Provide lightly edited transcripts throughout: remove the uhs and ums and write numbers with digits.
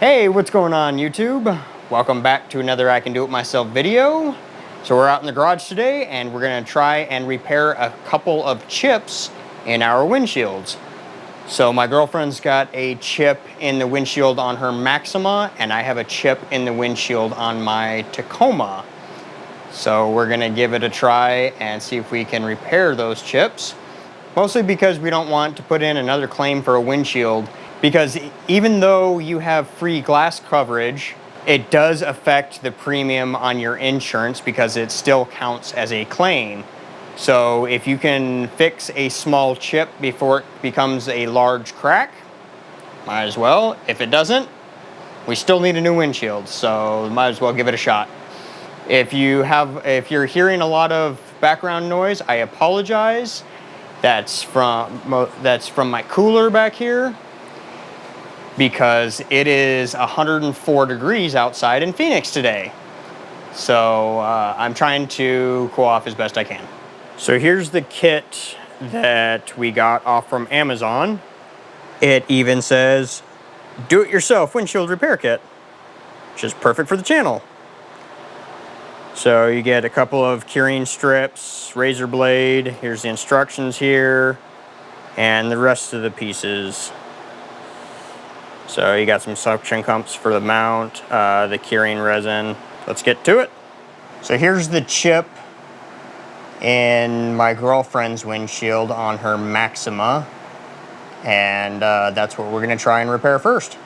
Hey, what's going on YouTube? Welcome back to another I Can Do It Myself video. So we're out in the garage today and we're gonna try and repair a couple of chips in our windshields. So my girlfriend's got a chip in the windshield on her Maxima and I have a chip in the windshield on my Tacoma. So we're gonna give it a try and see if we can repair those chips. Mostly because we don't want to put in another claim for a windshield, because even though you have free glass coverage, it does affect the premium on your insurance because it still counts as a claim. So if you can fix a small chip before it becomes a large crack, might as well. If it doesn't, we still need a new windshield, so might as well give it a shot. If you're hearing a lot of background noise, I apologize. That's from my cooler back here, because it is 104 degrees outside in Phoenix today. So I'm trying to cool off as best I can. So here's the kit that we got off from Amazon. It even says, do-it-yourself windshield repair kit, which is perfect for the channel. So you get a couple of curing strips, razor blade, here's the instructions here, and the rest of the pieces. So you got some suction cups for the mount, the curing resin. Let's get to it. So here's the chip in my girlfriend's windshield on her Maxima, and that's what we're gonna try and repair first.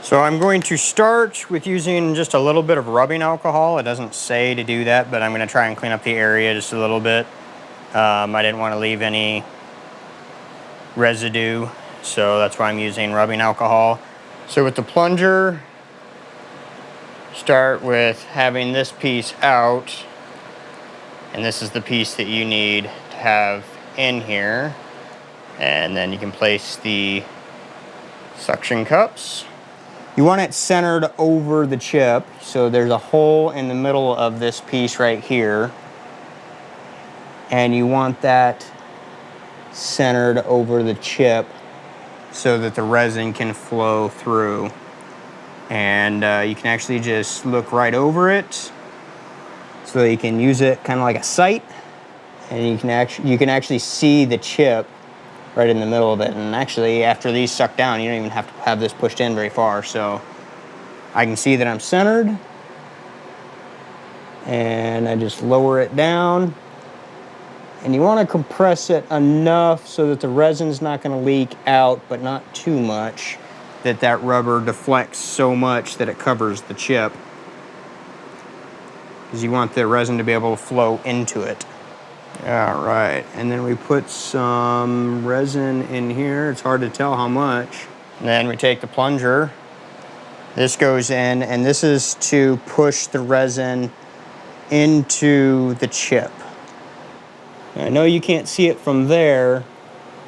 So I'm going to start with using just a little bit of rubbing alcohol. It doesn't say to do that, but I'm going to try and clean up the area just a little bit. I didn't want to leave any residue, so that's why I'm using rubbing alcohol. So with the plunger, start with having this piece out, and this is the piece that you need to have in here. And then you can place the suction cups. You want it centered over the chip, so there's a hole in the middle of this piece right here, and you want that centered over the chip so that the resin can flow through. And you can actually just look right over it, so you can use it kind of like a sight, and you can actually see the chip right in the middle of it. And actually, after these suck down, you don't even have to have this pushed in very far. So I can see that I'm centered, and I just lower it down. And you want to compress it enough so that the resin's not going to leak out, but not too much, that rubber deflects so much that it covers the chip, because you want the resin to be able to flow into it. All right, and then we put some resin in here. It's hard to tell how much. And then we take the plunger. This goes in, and this is to push the resin into the chip. I know you can't see it from there,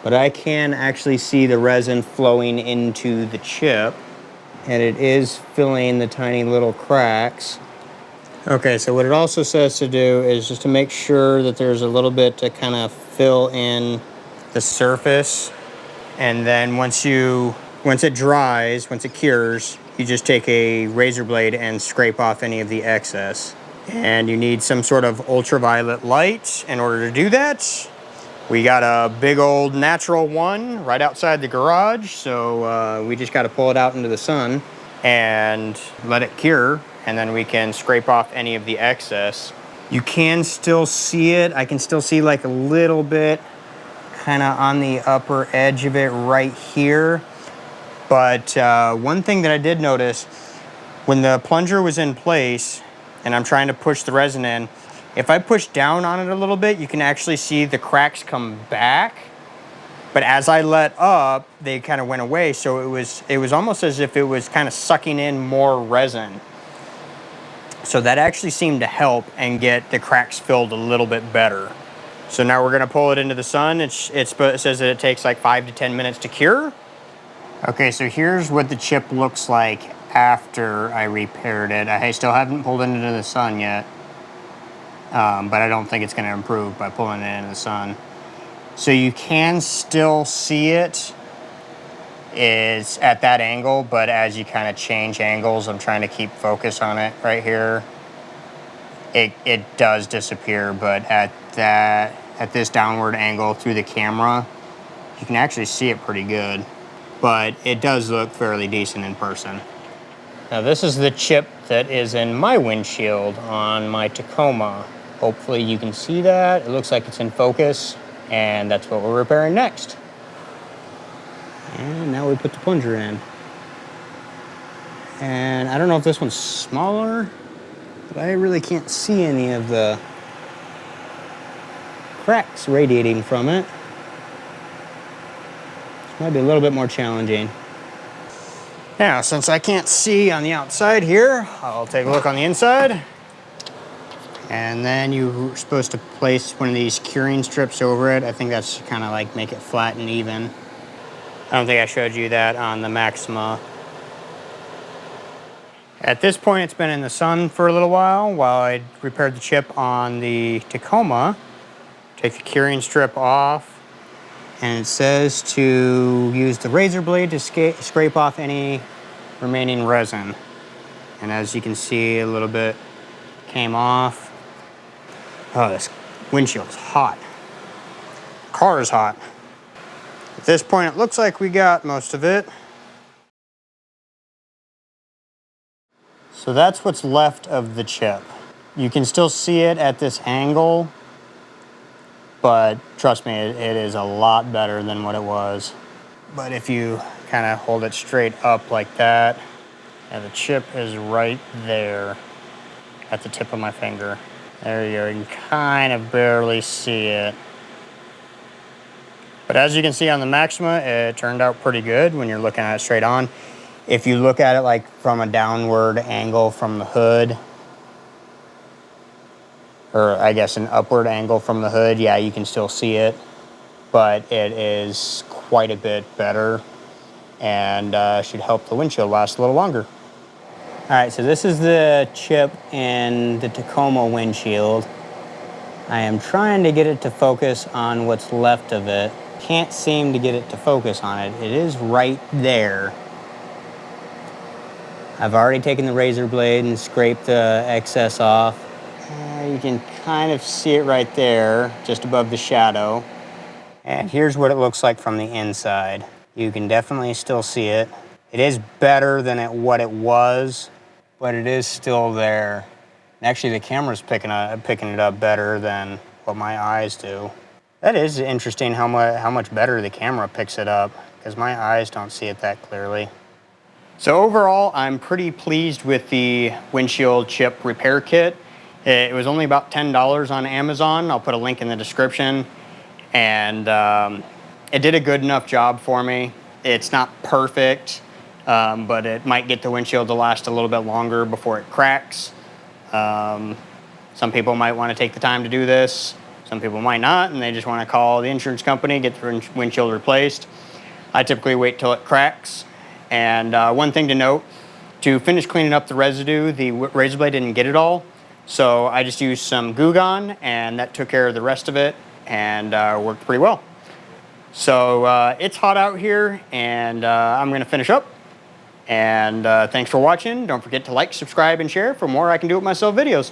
but I can actually see the resin flowing into the chip, and it is filling the tiny little cracks. Okay, so what it also says to do is just to make sure that there's a little bit to kind of fill in the surface. And then once it dries, once it cures, you just take a razor blade and scrape off any of the excess. And you need some sort of ultraviolet light in order to do that. We got a big old natural one right outside the garage, so we just got to pull it out into the sun and let it cure. And then we can scrape off any of the excess. You can still see it. I can still see like a little bit kind of on the upper edge of it right here. But one thing that I did notice, when the plunger was in place and I'm trying to push the resin in, if I push down on it a little bit, you can actually see the cracks come back. But as I let up, they kind of went away. So it was almost as if it was kind of sucking in more resin. So that actually seemed to help and get the cracks filled a little bit better. So now we're gonna pull it into the sun. It says that it takes like 5 to 10 minutes to cure. Okay, so here's what the chip looks like after I repaired it. I still haven't pulled it into the sun yet, but I don't think it's gonna improve by pulling it into the sun. So you can still see it is at that angle, but as you kind of change angles, I'm trying to keep focus on it right here. It does disappear, but at this downward angle through the camera, you can actually see it pretty good. But it does look fairly decent in person. Now this is the chip that is in my windshield on my Tacoma. Hopefully you can see that. It looks like it's in focus, and that's what we're repairing next. And now we put the plunger in. And I don't know if this one's smaller, but I really can't see any of the cracks radiating from it. This might be a little bit more challenging. Now, since I can't see on the outside here, I'll take a look on the inside. And then you're supposed to place one of these curing strips over it. I think that's kind of like make it flat and even. I don't think I showed you that on the Maxima. At this point, it's been in the sun for a little while I repaired the chip on the Tacoma. Take the curing strip off. And it says to use the razor blade to scrape off any remaining resin. And as you can see, a little bit came off. Oh, this windshield is hot. Car is hot. At this point, it looks like we got most of it. So that's what's left of the chip. You can still see it at this angle, but trust me, it is a lot better than what it was. But if you kind of hold it straight up like that, and the chip is right there at the tip of my finger. There you go, you can kind of barely see it. But as you can see on the Maxima, it turned out pretty good when you're looking at it straight on. If you look at it like from a downward angle from the hood, or I guess an upward angle from the hood, yeah, you can still see it, but it is quite a bit better and should help the windshield last a little longer. All right, so this is the chip in the Tacoma windshield. I am trying to get it to focus on what's left of it. Can't seem to get it to focus on it. It is right there. I've already taken the razor blade and scraped the excess off. You can kind of see it right there, just above the shadow. And here's what it looks like from the inside. You can definitely still see it. It is better than what it was, but it is still there. And actually, the camera's picking it up better than what my eyes do. That is interesting how much better the camera picks it up, because my eyes don't see it that clearly. So overall, I'm pretty pleased with the windshield chip repair kit. It was only about $10 on Amazon. I'll put a link in the description. And it did a good enough job for me. It's not perfect, but it might get the windshield to last a little bit longer before it cracks. Some people might want to take the time to do this. Some people might not, and they just want to call the insurance company, get the windshield replaced. I typically wait till it cracks. And one thing to note, to finish cleaning up the residue, the razor blade didn't get it all. So I just used some Goo Gone, and that took care of the rest of it, and worked pretty well. So it's hot out here, and I'm going to finish up. And thanks for watching. Don't forget to like, subscribe, and share for more I Can Do It Myself videos.